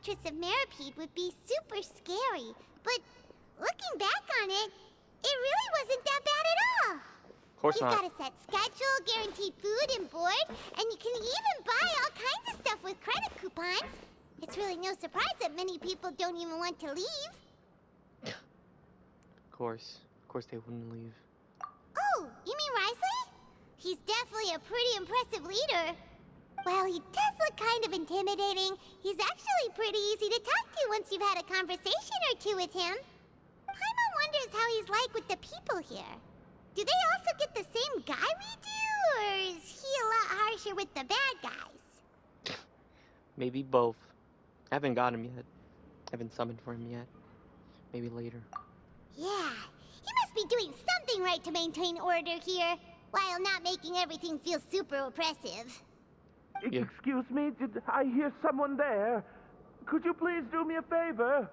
Fortress of Meripede would be super scary. But looking back on it, it really wasn't that bad at all. Of course You've not. got a set schedule, guaranteed food and board, and you can even buy all kinds of stuff with credit coupons. It's really no surprise that many people don't even want to leave. Of course they wouldn't leave. Oh, you mean Risley? He's definitely a pretty impressive leader. Well, he does look kind of intimidating. He's actually pretty easy to talk to once you've had a conversation or two with him. Paimon wonders how he's like with the people here. Do they also get the same guy we do, or is he a lot harsher with the bad guys? Maybe both. I haven't got him yet. I haven't summoned for him yet. Maybe later. Yeah, he must be doing something right to maintain order here, while not making everything feel super oppressive. Yeah. Excuse me, did I hear someone there? Could you please do me a favor?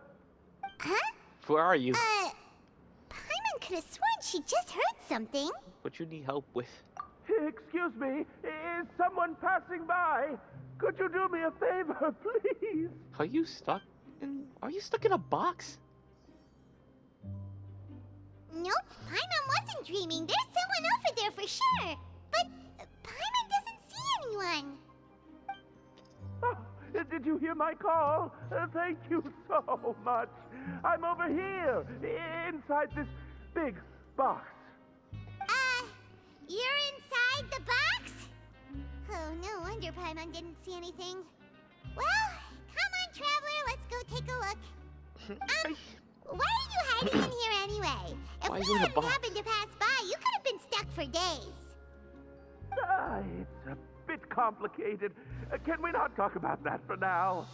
Huh? Where are you? Paimon could have sworn she just heard something. What you need help with? Excuse me, is someone passing by? Could you do me a favor, please? Are you stuck in a box? Nope, Paimon wasn't dreaming. There's someone over there for sure. But Paimon doesn't see anyone. Oh, did you hear my call? Thank you so much. I'm over here, inside this big box. You're inside the box? Oh, no wonder Paimon didn't see anything. Well, come on, Traveler, let's go take a look. Why are you hiding in here anyway? If Why are we you in a hadn't box? happened to pass by, you could have been stuck for days. It's a bit complicated. Can we not talk about that for now?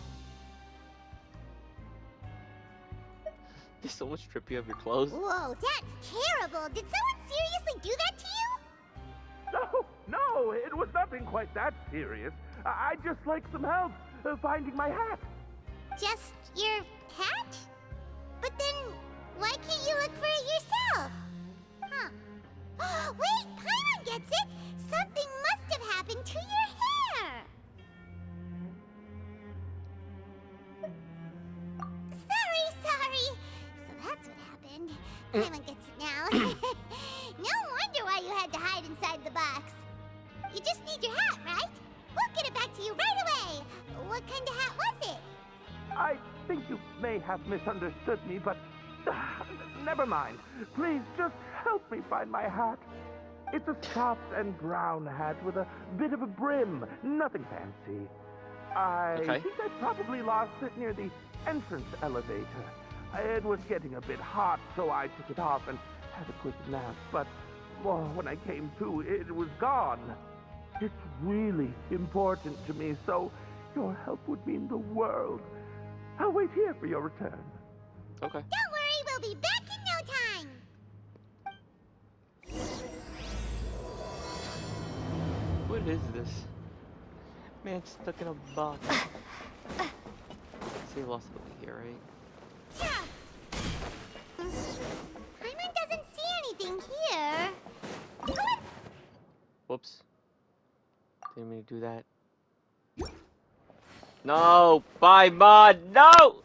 Did someone strip you of your clothes? Whoa, that's terrible. Did someone seriously do that to you? No, it was nothing quite that serious. I'd just like some help finding my hat. Just your hat? But then, why can't you look for it yourself? Huh. Wait, Paimon gets it! Something must have happened to your hair! Sorry. So that's what happened. Paimon gets it now. No wonder why you had to hide inside the box. You just need your hat, right? We'll get it back to you right away. What kind of hat was it? I think you may have misunderstood me, but never mind. Please just help me find my hat. It's a soft and brown hat with a bit of a brim. Nothing fancy. I think I probably lost it near the entrance elevator. It was getting a bit hot, so I took it off and had a quick nap. But when I came to, it was gone. It's really important to me, so your help would mean the world. I'll wait here for your return. Okay. Don't worry, we'll be back in no time. What is this? Man stuck in a box. See, lost it over here, right? Paimon doesn't see anything here. Whoops. Didn't mean to do that. No! Paimon! No!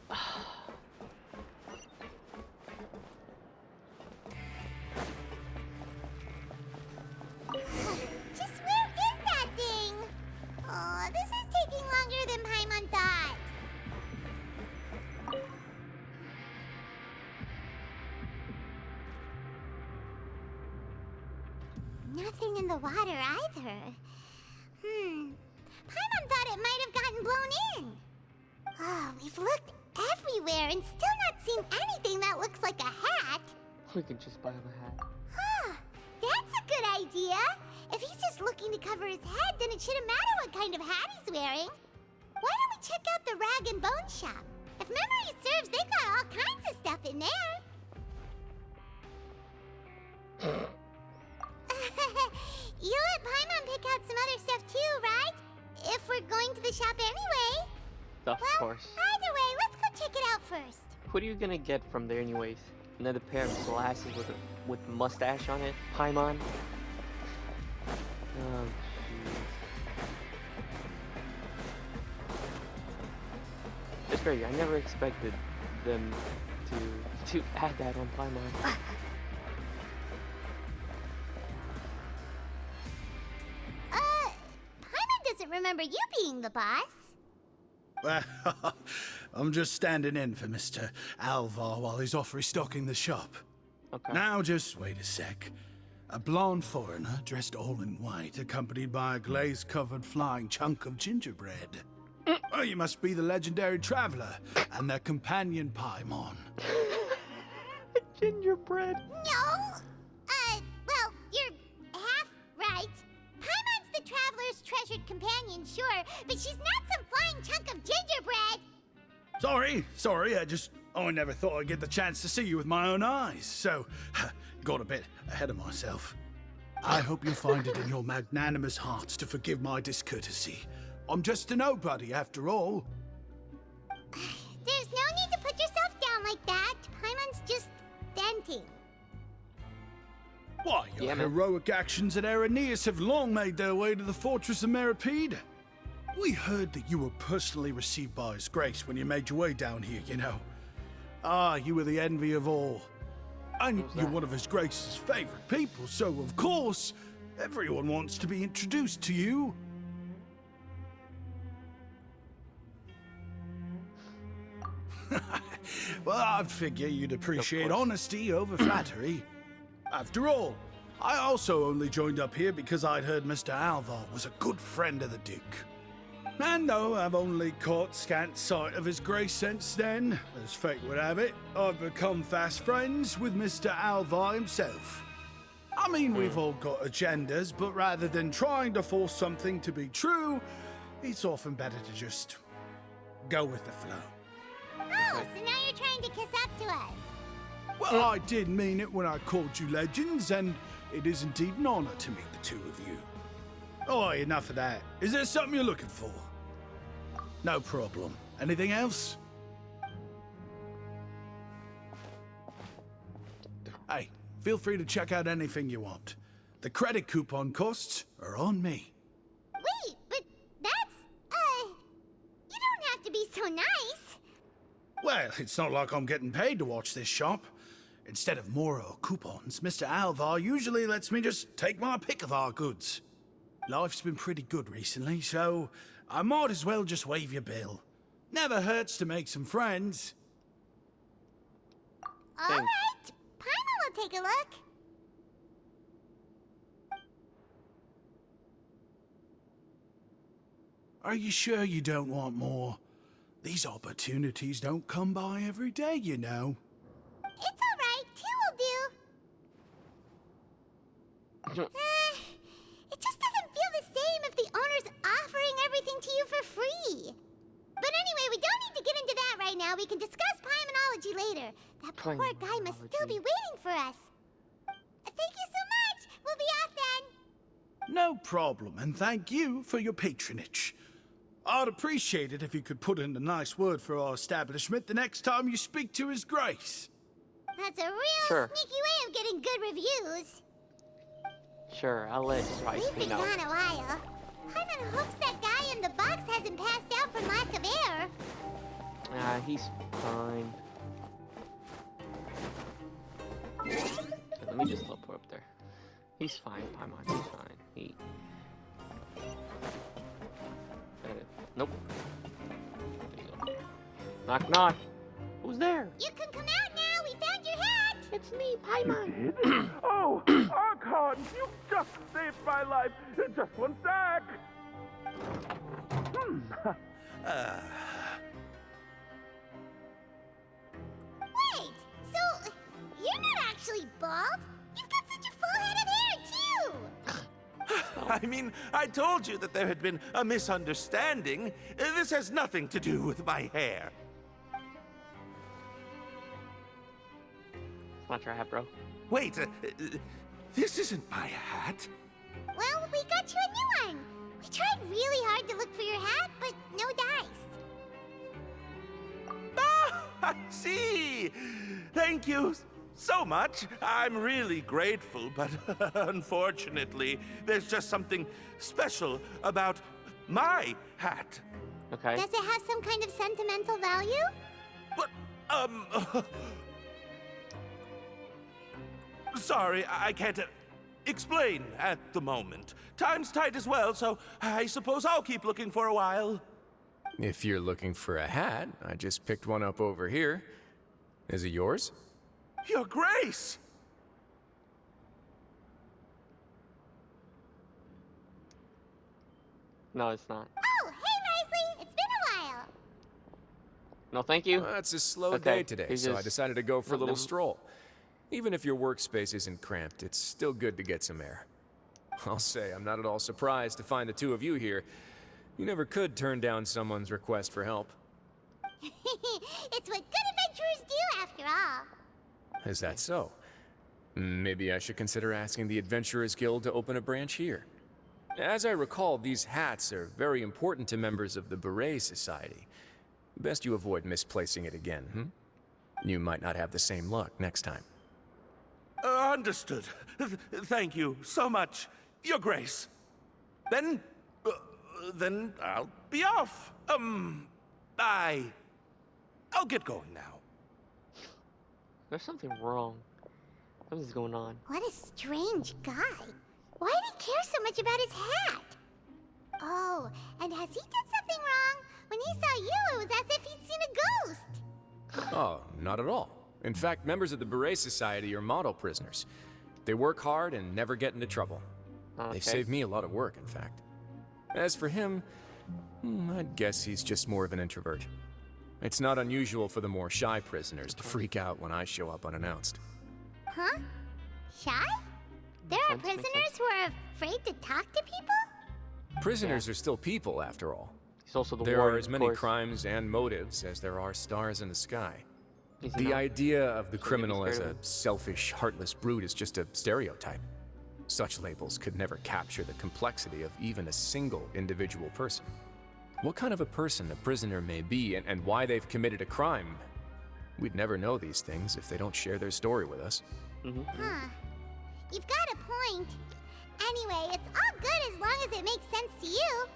Just where is that thing? Oh, this is taking longer than Paimon thought. Nothing in the water either. Paimon thought it might have gotten blown in. Oh, we've looked everywhere and still not seen anything that looks like a hat. We can just buy him a hat. Huh, that's a good idea. If he's just looking to cover his head, then it shouldn't matter what kind of hat he's wearing. Why don't we check out the Rag and Bone Shop? If memory serves, they got all kinds of stuff in there. You let Paimon pick out some other stuff too, right? If we're going to the shop anyway. Of Well, course. either way, let's go check it out first. What are you gonna get from there anyways? Another pair of glasses with mustache on it? Paimon? Oh, jeez. that's great. I never expected them to add that on Paimon. Paimon doesn't remember you being the boss. Well, I'm just standing in for Mr. Alvar while he's off restocking the shop. Okay. Now, just wait a sec. A blonde foreigner, dressed all in white, accompanied by a glaze-covered flying chunk of gingerbread. Oh, you must be the legendary traveler and their companion Paimon. Gingerbread. No! Well, you're half right. Paimon's the traveler's treasured companion, sure, but she's not some flying chunk of gingerbread! Sorry, I never thought I'd get the chance to see you with my own eyes, so got a bit ahead of myself. I hope you find it in your magnanimous hearts to forgive my discourtesy. I'm just a nobody, after all. There's no need to put yourself down like that. Paimon's just venting. Why, your Yeah, man. heroic actions at Araneus have long made their way to the fortress of Meripede. We heard that you were personally received by His Grace when you made your way down here, you know. Ah, you were the envy of all. And Who's you're that? one of His Grace's favorite people, so of course, everyone wants to be introduced to you. Well, I'd figure you'd appreciate course. honesty over flattery. After all, I also only joined up here because I'd heard Mr. Alvar was a good friend of the Duke. And though I've only caught scant sight of His Grace since then, as fate would have it, I've become fast friends with Mr. Alvar himself. I mean, we've all got agendas, but rather than trying to force something to be true, it's often better to just go with the flow. Oh, so now you're trying to kiss up to us. Well, I did mean it when I called you legends, and it is indeed an honor to meet the two of you. Oh, enough of that. Is there something you're looking for? No problem. Anything else? Hey, feel free to check out anything you want. The credit coupon costs are on me. Wait, but that's, you don't have to be so nice. Well, it's not like I'm getting paid to watch this shop. Instead of more coupons, Mr. Alvar usually lets me just take my pick of our goods. Life's been pretty good recently, so I might as well just waive your bill. Never hurts to make some friends. All Thanks. right, Paimon will take a look. Are you sure you don't want more? These opportunities don't come by every day, you know. It's all right, two will do. It just doesn't feel the same if the owner's offering everything to you for free. But anyway, we don't need to get into that right now. We can discuss Paimonology later. That poor guy must still be Paimonology. waiting for us. Thank you so much. We'll be off then. No problem, and thank you for your patronage. I'd appreciate it if you could put in a nice word for our establishment the next time you speak to His Grace. That's a real Sure. sneaky way of getting good reviews. Sure, I'll let Spice We've me been know. gone a while. Paimon hopes that guy in the box hasn't passed out from lack of air. He's fine. Let me just teleport up there. He's fine, Paimon. He's fine. He. Nope. There you go. Knock, knock. Who's there? You can come out now. We found your hat. It's me, Paimon. Did? Oh, Archon, you just saved my life. Just one sec. Wait, so you're not actually bald? You've got such a full head of hair, too! I mean, I told you that there had been a misunderstanding. This has nothing to do with my hair. It's not your hat, bro. Wait, this isn't my hat. Well, we got you a new one. We tried really hard to look for your hat, but no dice. Ah, I see. Thank you so much. I'm really grateful, but unfortunately, there's just something special about my hat. Okay. Does it have some kind of sentimental value? But, sorry, I can't explain at the moment. Time's tight as well, so I suppose I'll keep looking for a while. If you're looking for a hat, I just picked one up over here. Is it yours? Your Grace! No, it's not. Oh, hey, Risley! It's been a while! No, thank you. Well, it's a slow Okay, day today, he so I just- decided to go for a little never- stroll. Even if your workspace isn't cramped, it's still good to get some air. I'll say, I'm not at all surprised to find the two of you here. You never could turn down someone's request for help. It's what good adventurers do, after all. Is that so? Maybe I should consider asking the Adventurers Guild to open a branch here. As I recall, these hats are very important to members of the Beret Society. Best you avoid misplacing it again, You might not have the same luck next time. Understood. Thank you so much, Your Grace. Then I'll be off. I'll get going now. There's something wrong. Something's going on. What a strange guy. Why did he care so much about his hat? Oh, and has he done something wrong? When he saw you, it was as if he'd seen a ghost. Oh, not at all. In fact, members of the Beret Society are model prisoners. They work hard and never get into trouble. Okay. They saved me a lot of work, in fact. As for him, I'd guess he's just more of an introvert. It's not unusual for the more shy prisoners to freak out when I show up unannounced. Huh? Shy? There are Makes sense, makes prisoners who are afraid to talk to people? Prisoners are still people, after all. He's also the There warden, are as of many course. crimes and motives as there are stars in the sky. Is he The not? idea of the Shouldn't criminal be as scared a of him. selfish, heartless brute is just a stereotype. Such labels could never capture the complexity of even a single individual person. What kind of a person a prisoner may be and why they've committed a crime, we'd never know these things if they don't share their story with us. Huh. You've got a point. Anyway, it's all good as long as it makes sense to you.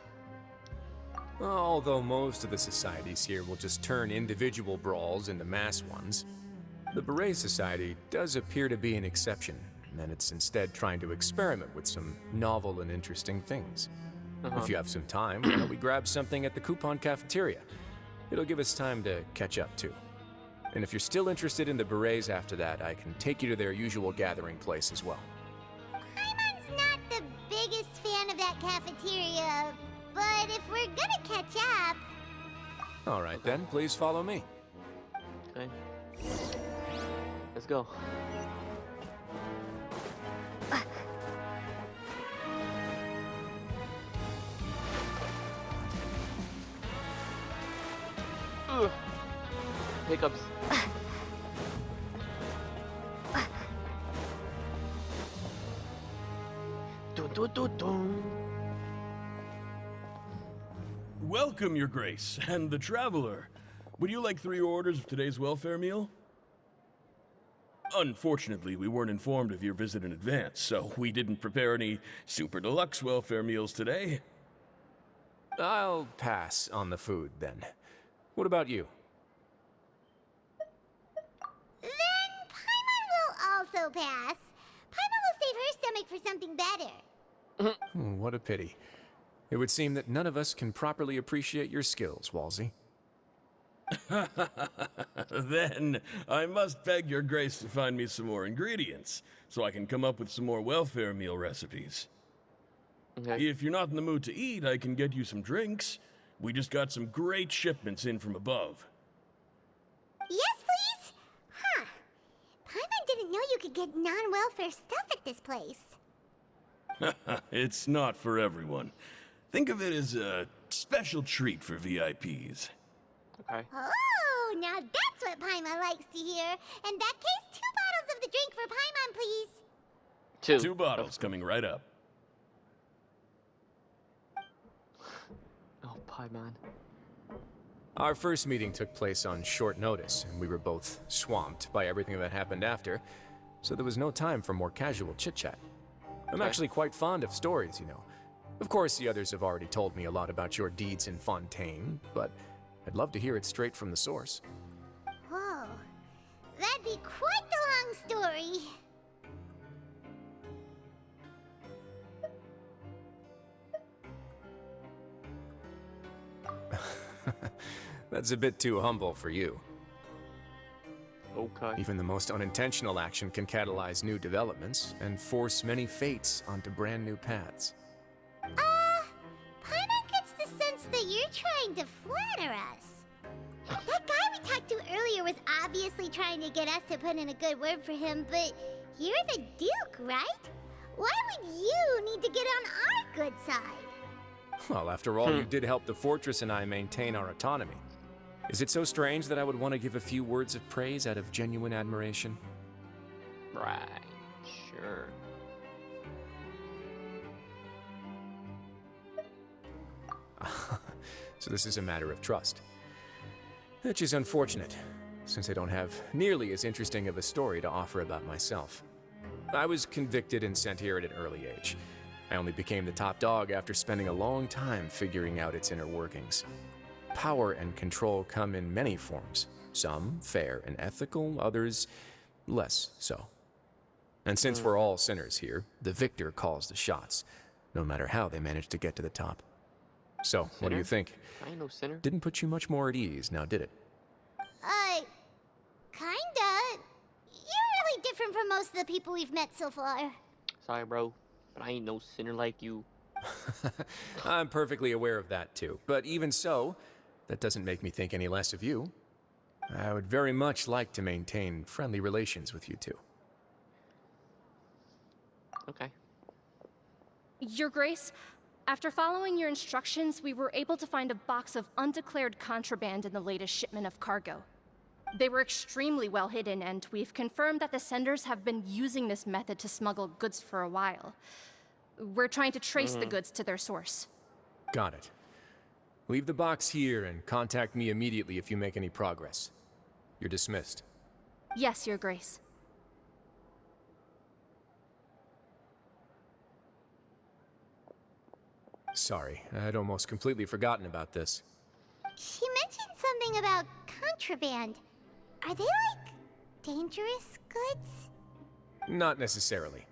Although most of the societies here will just turn individual brawls into mass ones, the Beret Society does appear to be an exception, and it's instead trying to experiment with some novel and interesting things. If you have some time, why don't we grab something at the coupon cafeteria? It'll give us time to catch up too. And if you're still interested in the Berets after that, I can take you to their usual gathering place as well. Paimon's not the biggest fan of that cafeteria, but if we're gonna catch up... All right then, please follow me. Okay. Let's go. Ugh. Hiccups. Dun, dun, dun, dun. Welcome, Your Grace, and the Traveler. Would you like 3 orders of today's welfare meal? Unfortunately, we weren't informed of your visit in advance, so we didn't prepare any super deluxe welfare meals today. I'll pass on the food then. What about you? Then Paimon will also pass. Paimon will save her stomach for something better. What a pity. It would seem that none of us can properly appreciate your skills, Walsey. Then I must beg Your Grace to find me some more ingredients, so I can come up with some more welfare meal recipes. Okay. If you're not in the mood to eat, I can get you some drinks. We just got some great shipments in from above. Yes, please? Huh. Paimon didn't know you could get non-welfare stuff at this place. It's not for everyone. Think of it as a special treat for VIPs. Okay. Oh, now that's what Paimon likes to hear. In that case, 2 bottles of the drink for Paimon, please. 2 bottles coming right up. Oh, Paimon. Our first meeting took place on short notice, and we were both swamped by everything that happened after, so there was no time for more casual chit-chat. I'm Okay. actually quite fond of stories, Of course, the others have already told me a lot about your deeds in Fontaine, but I'd love to hear it straight from the source. Whoa. That'd be quite the long story. That's a bit too humble for you. Okay. Even the most unintentional action can catalyze new developments and force many fates onto brand new paths. Paimon gets the sense that you're trying to flatter us. That guy we talked to earlier was obviously trying to get us to put in a good word for him, but you're the Duke, right? Why would you need to get on our good side? Well, after all, you did help the fortress and I maintain our autonomy. Is it so strange that I would want to give a few words of praise out of genuine admiration? Right. Sure. So this is a matter of trust. Which is unfortunate, since I don't have nearly as interesting of a story to offer about myself. I was convicted and sent here at an early age. I only became the top dog after spending a long time figuring out its inner workings. Power and control come in many forms, some fair and ethical, others less so. And since we're all sinners here, the victor calls the shots, no matter how they manage to get to the top. So, what do you think? I ain't no sinner. Didn't put you much more at ease, now did it? Kinda. You're really different from most of the people we've met so far. Sorry, bro, but I ain't no sinner like you. I'm perfectly aware of that too. But even so, that doesn't make me think any less of you. I would very much like to maintain friendly relations with you two. Okay. Your Grace, after following your instructions, we were able to find a box of undeclared contraband in the latest shipment of cargo. They were extremely well hidden, and we've confirmed that the senders have been using this method to smuggle goods for a while. We're trying to trace the goods to their source. Got it. Leave the box here and contact me immediately if you make any progress. You're dismissed. Yes, Your Grace. Sorry, I'd almost completely forgotten about this. She mentioned something about contraband. Are they like dangerous goods? Not necessarily.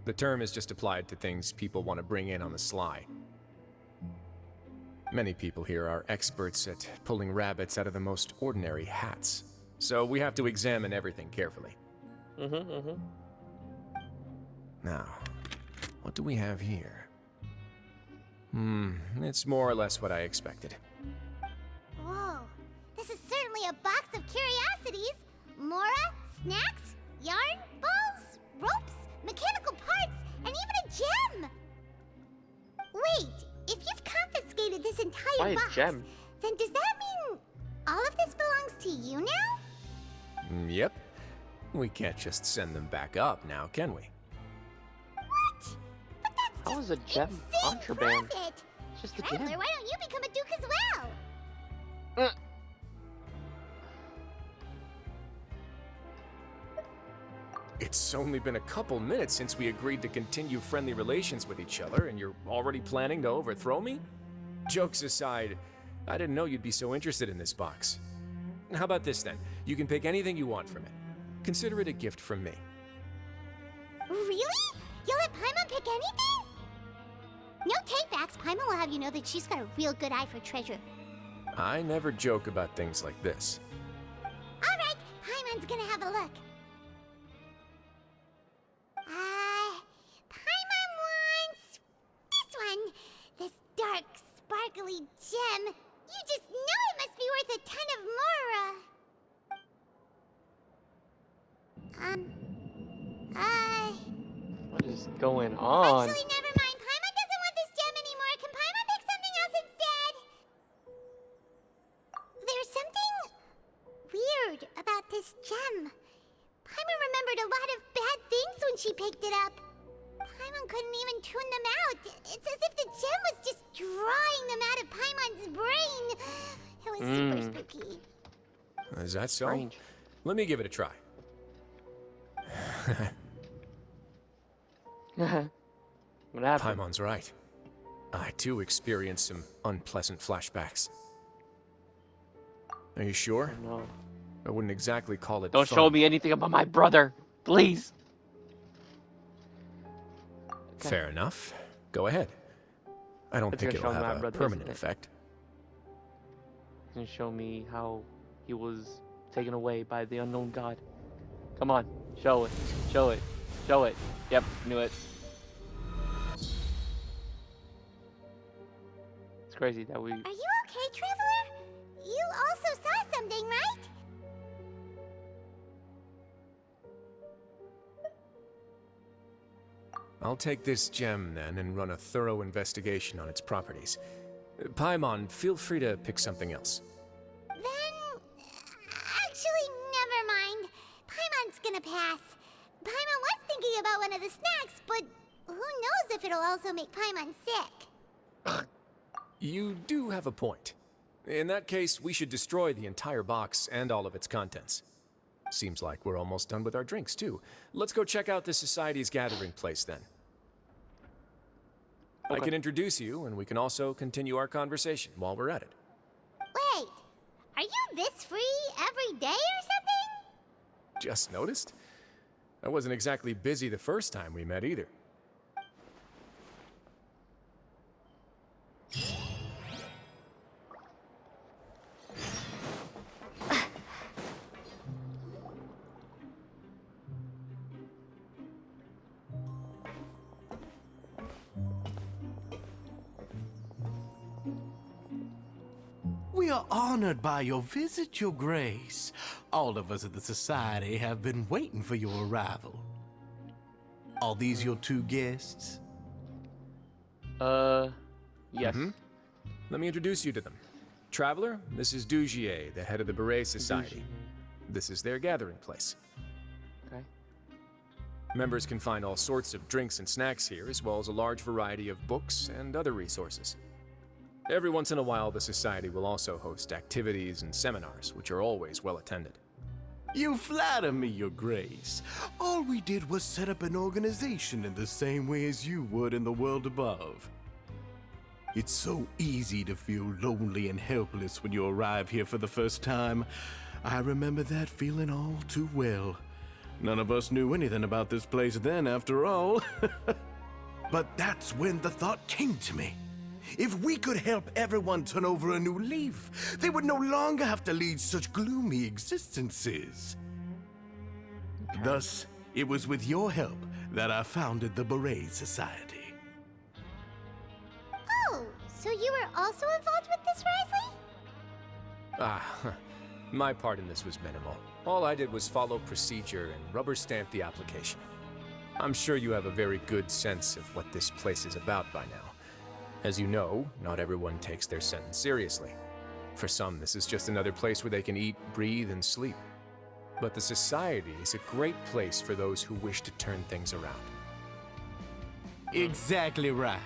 The term is just applied to things people want to bring in on the sly. Many people here are experts at pulling rabbits out of the most ordinary hats, so we have to examine everything carefully. Now, what do we have here? It's more or less what I expected. Whoa, this is certainly a box of curiosities. Mora, snacks, yarn, balls, ropes, mechanical parts, and even a gem! Wait, if you've confiscated this entire Why a box, gem? then does that mean all of this belongs to you now? Yep. We can't just send them back up now, can we? What? But that's How just is a gem insane contraband? profit! It's just a Traveler, gem. why don't you become a duke as well? It's only been a couple minutes since we agreed to continue friendly relations with each other, and you're already planning to overthrow me? Jokes aside, I didn't know you'd be so interested in this box. How about this then? You can pick anything you want from it. Consider it a gift from me. Really? You'll let Paimon pick anything? No takebacks. Paimon will have you know that she's got a real good eye for treasure. I never joke about things like this. All right, Paimon's gonna have a look. Paimon wants this one. This dark, sparkly gem. You just know it must be worth a ton of Mora. What is going on? Actually, never mind. Paimon doesn't want this gem anymore. Can Paimon pick something else instead? There's something weird about this gem. Paimon remembered a lot of bad things when she picked it up. Paimon couldn't even tune them out. It's as if the gem was just drawing them out of Paimon's brain. It was super spooky. Is that so? Strange. Let me give it a try. What happened? Paimon's right. I too experienced some unpleasant flashbacks. Are you sure? Oh, no. I wouldn't exactly call it Don't fun. show me anything about my brother, please. Okay. Fair enough. Go ahead. I don't It's think gonna it'll show my have a brother, permanent isn't it? effect. And show me how he was taken away by the unknown god. Come on, show it, show it, show it. Yep, knew it. It's crazy that we... Are you okay, Traveler? You also saw something, right? I'll take this gem then and run a thorough investigation on its properties. Paimon, feel free to pick something else. Then... Actually, never mind. Paimon's gonna pass. Paimon was thinking about one of the snacks, but who knows if it'll also make Paimon sick. You do have a point. In that case, we should destroy the entire box and all of its contents. Seems like we're almost done with our drinks, too. Let's go check out the Society's gathering place, then. I Okay. can introduce you, and we can also continue our conversation while we're at it. Wait, are you this free every day or something? Just noticed? I wasn't exactly busy the first time we met, either. We are honored by your visit, Your Grace. All of us at the Society have been waiting for your arrival. Are these your two guests? Yes. Let me introduce you to them. Traveler, this is Dugier, the head of the Beret Society. This is their gathering place. Okay. Members can find all sorts of drinks and snacks here, as well as a large variety of books and other resources. Every once in a while, the Society will also host activities and seminars, which are always well attended. You flatter me, Your Grace. All we did was set up an organization in the same way as you would in the world above. It's so easy to feel lonely and helpless when you arrive here for the first time. I remember that feeling all too well. None of us knew anything about this place then, after all. But that's when the thought came to me. If we could help everyone turn over a new leaf, they would no longer have to lead such gloomy existences. Thus, it was with your help that I founded the Beret Society. Oh, so you were also involved with this, Risley? My part in this was minimal. All I did was follow procedure and rubber stamp the application. I'm sure you have a very good sense of what this place is about by now. As you know, not everyone takes their sentence seriously. For some, this is just another place where they can eat, breathe, and sleep. But the Society is a great place for those who wish to turn things around. Exactly right.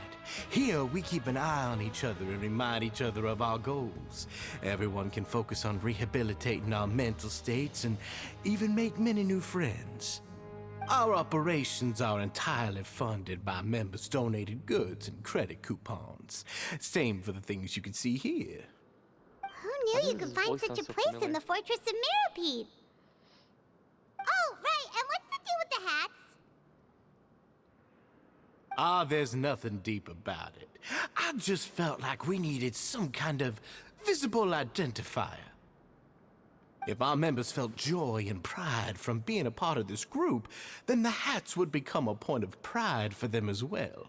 Here, we keep an eye on each other and remind each other of our goals. Everyone can focus on rehabilitating our mental states and even make many new friends. Our operations are entirely funded by members' donated goods and credit coupons. Same for the things you can see here. Who knew you could find voice such a sounds so place in familiar. the Fortress of Mirapede? Oh, right, and what's the deal with the hats? Ah, there's nothing deep about it. I just felt like we needed some kind of visible identifier. If our members felt joy and pride from being a part of this group, then the hats would become a point of pride for them as well.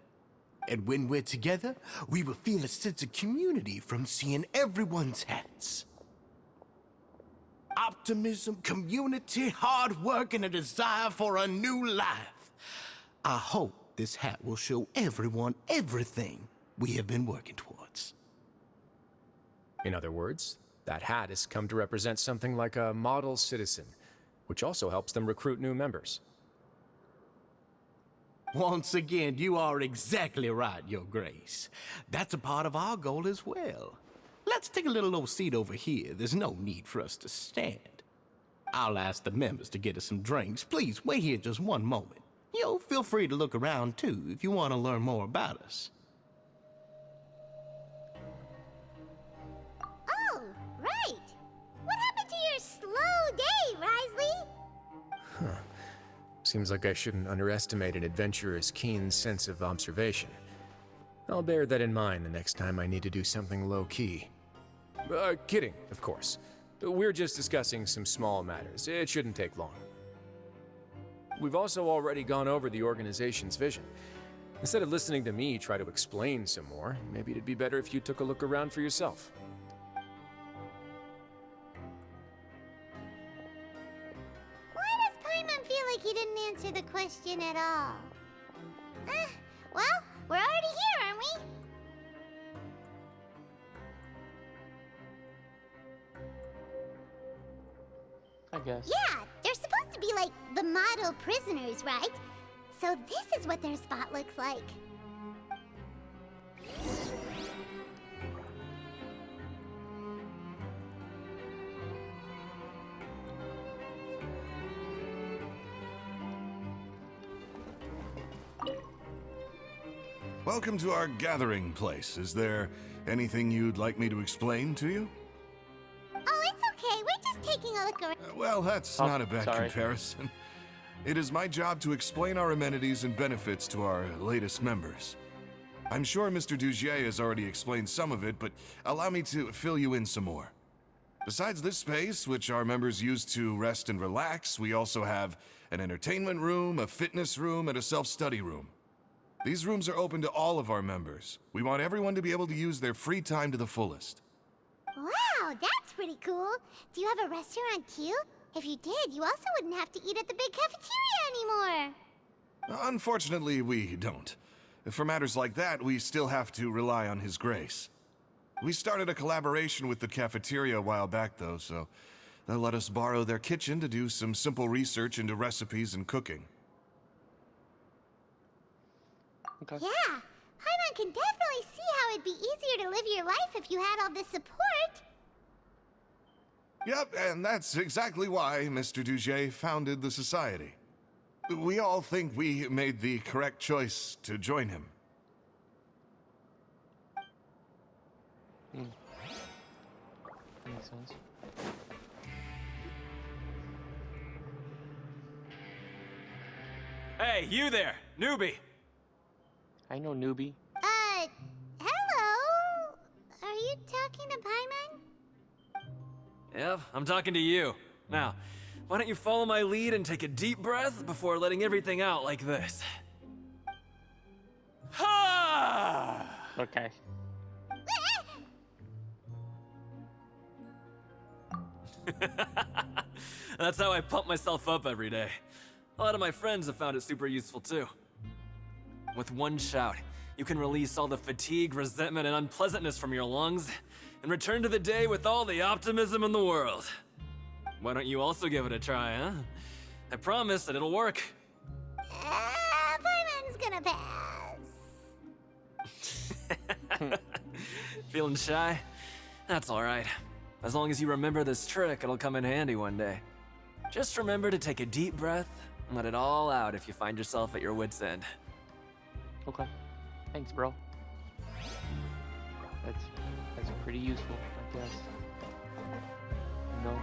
And when we're together, we will feel a sense of community from seeing everyone's hats. Optimism, community, hard work, and a desire for a new life. I hope this hat will show everyone everything we have been working towards. In other words, that hat has come to represent something like a model citizen, which also helps them recruit new members. Once again, you are exactly right, Your Grace. That's a part of our goal as well. Let's take a little old seat over here. There's no need for us to stand. I'll ask the members to get us some drinks. Please wait here just one moment. Feel free to look around too if you want to learn more about us. Seems like I shouldn't underestimate an adventurer's keen sense of observation. I'll bear that in mind the next time I need to do something low-key. Kidding, of course. We're just discussing some small matters. It shouldn't take long. We've also already gone over the organization's vision. Instead of listening to me try to explain some more, maybe it'd be better if you took a look around for yourself. Why does Paimon feel like he didn't answer the question at all? Well, we're already here, aren't we? I guess. Yeah, they're supposed to be like the model prisoners, right? So this is what their spot looks like. Welcome to our gathering place. Is there anything you'd like me to explain to you? Oh, it's okay. We're just taking a look around. Well, that's Oh, not a bad sorry. comparison. It is my job to explain our amenities and benefits to our latest members. I'm sure Mr. Dugier has already explained some of it, but allow me to fill you in some more. Besides this space, which our members use to rest and relax, we also have an entertainment room, a fitness room, and a self-study room. These rooms are open to all of our members. We want everyone to be able to use their free time to the fullest. Wow, that's pretty cool. Do you have a restaurant too? If you did, you also wouldn't have to eat at the big cafeteria anymore. Unfortunately, we don't. For matters like that, we still have to rely on His Grace. We started a collaboration with the cafeteria a while back, though, so they'll let us borrow their kitchen to do some simple research into recipes and cooking. Okay. Yeah, Paimon can definitely see how it'd be easier to live your life if you had all this support. Yep, and that's exactly why Mr. Dugier founded the Society. We all think we made the correct choice to join him. That makes sense. Hey, you there, newbie! I know, newbie. Hello? Are you talking to Paimon? Yep, I'm talking to you. Now, why don't you follow my lead and take a deep breath before letting everything out like this? Ha! Okay. That's how I pump myself up every day. A lot of my friends have found it super useful too. With one shout, you can release all the fatigue, resentment, and unpleasantness from your lungs and return to the day with all the optimism in the world. Why don't you also give it a try, huh? I promise that it'll work. Paimon's gonna pass. Feeling shy? That's alright. As long as you remember this trick, it'll come in handy one day. Just remember to take a deep breath and let it all out if you find yourself at your wit's end. Okay. Thanks, bro. That's pretty useful, I guess. No.